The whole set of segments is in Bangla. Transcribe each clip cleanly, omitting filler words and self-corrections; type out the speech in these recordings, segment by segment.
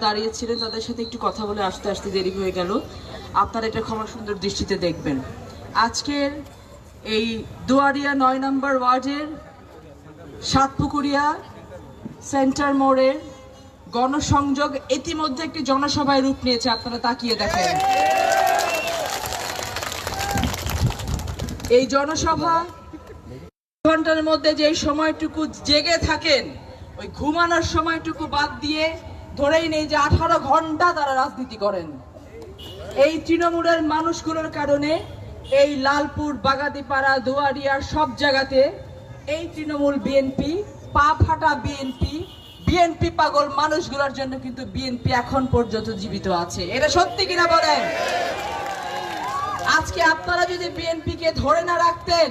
দাঁড়িয়েছিলেন তাদের সাথে একটু কথা বলে আসতে আসতে দেরি হয়ে গেল। আপনারা এটা ক্ষমা সুন্দর দৃষ্টিতে দেখবেন। আজকের এই দুয়ারিয়া ৯ নম্বর ওয়ার্ডের সাতপুকুরিয়া সেন্টার মোড়ের গণসংযোগ ইতিমধ্যে একটি জনসভায় রূপ নিয়েছে। আপনারা তাকিয়ে দেখেন। এই জনসভা ঘন্টার মধ্যে যে সময়টুকু জেগে থাকেন, ওই ঘুমানোর সময়টুকু বাদ দিয়ে ধরেই নেই যে 18 ঘন্টা তারা রাজনীতি করেন। এই তৃণমূলের মানুষগুলোর কারণে এই লালপুর, বাগাতিপাড়া, দুয়ারিয়ার সব জায়গাতে এই তৃণমূল বিএনপি, পা ফাটা বিএনপি, বিএনপি পাগল মানুষগুলোর জন্য কিন্তু বিএনপি এখন পর্যন্ত জীবিত আছে। এটা সত্যি কিনা বলেন? আজকে আপনারা যদি বিএনপি কে ধরে না রাখতেন,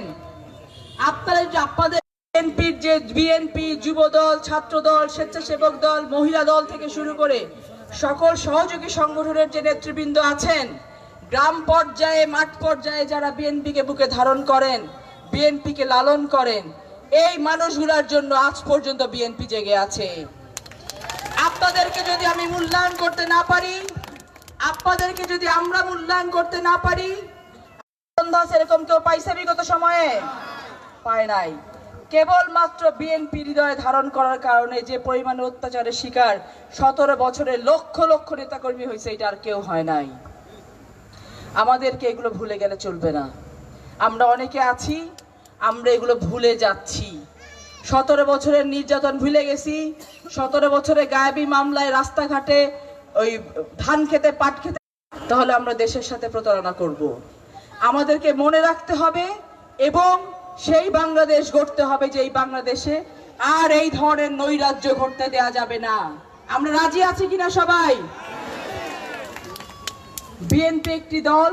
আপনারা যদি আপনাদের বিএনপির যে বিএনপি যুবদল, ছাত্রদল, স্বেচ্ছাসেবক দল, মহিলা দল থেকে শুরু করে সকল সহযোগী সংগঠনের যে নেতৃবৃন্দ আছেন, গ্রাম পর্যায়ে, মাঠ পর্যায়ে যারা বিএনপিকে বুকে ধারণ করেন, বিএনপিকে লালন করেন, এই মানুষগুলোর জন্য আজ পর্যন্ত বিএনপি জেগে আছে। আপনাদেরকে যদি আমি মূল্যায়ন করতে না পারি, আপনাদেরকে যদি আমরা মূল্যায়ন করতে না পারি, এরকম কেউ পাইছে বিগত সময়ে? পায় নাই। কেবলমাত্র বিএনপি হৃদয়ে ধারণ করার কারণে যে পরিমাণে অত্যাচারের শিকার 17 বছরে লক্ষ লক্ষ নেতাকর্মী হয়েছে, এটা আর কেউ হয় নাই। আমাদেরকে এগুলো ভুলে গেলে চলবে না। আমরা অনেকে আছি, আমরা এগুলো ভুলে যাচ্ছি। 17 বছরের নির্যাতন ভুলে গেছি। 17 বছরে গায়েবী মামলায় রাস্তাঘাটে ওই ধান খেতে, পাট খেতে, তাহলে আমরা দেশের সাথে প্রতারণা করব। আমাদেরকে মনে রাখতে হবে এবং সেই বাংলাদেশ গড়তে হবে যে এই বাংলাদেশে আর এই ধরনের নৈরাজ্য ঘটতে দেয়া যাবে না। আমরা রাজি আছি কিনা সবাই? বিএনপি একটি দল,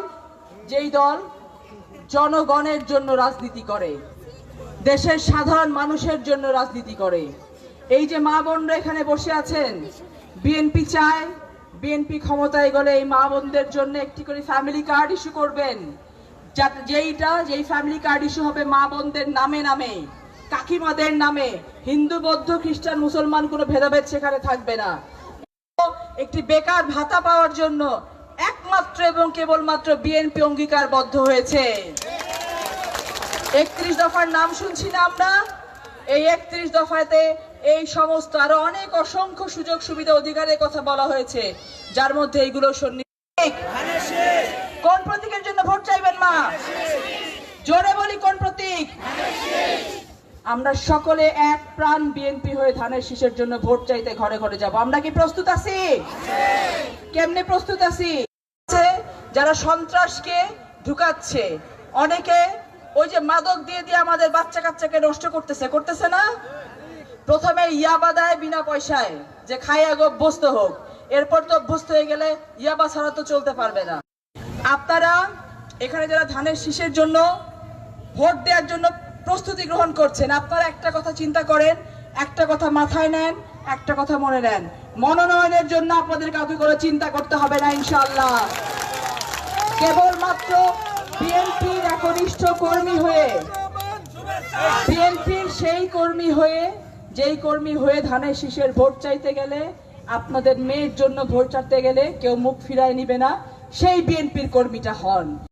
যেই দল জনগণের জন্য রাজনীতি করে, দেশের সাধারণ মানুষের জন্য রাজনীতি করে। এই যে মা বোনরা এখানে বসে আছেন, বিএনপি চায় বিএনপি ক্ষমতায় গেলে এই মা বোনদের জন্য একটি করে ফ্যামিলি কার্ড ইস্যু করবেন, যেই ফ্যামিলি কার্ড ইস্যু হবে মা বোনদের নামে নামে, কাকিমাদের নামে। হিন্দু, বৌদ্ধ, খ্রিস্টান, মুসলমান কোনো ভেদাভেদ সেখানে থাকবে না। একটি বেকার ভাতা পাওয়ার জন্য একমাত্র এবং কেবলমাত্র বিএনপি অঙ্গীকারবদ্ধ হয়েছে। 31 দফার নাম শুনছি না আমরা? এই 31 দফাতে এই সমস্ত আরো অনেক অসংখ্য সুযোগ সুবিধা, অধিকারের কথা বলা হয়েছে, যার মধ্যে এইগুলো সন্নিহিত। কোন প্রতীকের জন্য ভোট চাইবেন মা? জোরে বলি, কোন প্রতীক? আমরা সকলে এক প্রাণ বিএনপি হয়ে ধানের শীষের জন্য ভোট চাইতে ঘরে ঘরে যাব। আমরা কি প্রস্তুত আছি? কেমনে প্রস্তুত আছি? যারা সন্ত্রাসকে ঢুকাচ্ছে, অনেকে ওই যে মাদক দিয়ে দিয়ে আমাদের বাচ্চা কাচ্চাকে নষ্ট করতেছে না? প্রথমে ইয়াবা দেয় বিনা পয়সায়, যে খাইয়া গো অভ্যস্ত হোক। এরপর তো অভ্যস্ত হয়ে গেলে ইয়াবা ছাড়া তো চলতে পারবে না। আপনারা এখানে যারা ধানের শীষের জন্য ভোট দেওয়ার জন্য প্রস্তুতি গ্রহণ করছেন, আপনারা একটা কথা চিন্তা করেন, একটা কথা মাথায় নেন, একটা কথা মনে নেন, মনোনয়নের জন্য আপনাদের কাউকে করে চিন্তা করতে হবে না ইনশাআল্লাহ। কেবলমাত্র বিএনপির একনিষ্ঠ কর্মী হয়ে, বিএনপির সেই কর্মী হয়ে, যেই কর্মী হয়ে ধানের শীষের ভোট চাইতে গেলে, আপনাদের মেয়ের জন্য ভোট চাইতে গেলে কেউ মুখ ফিরায় নিবে না, সেই বিএনপির কর্মীটা হন।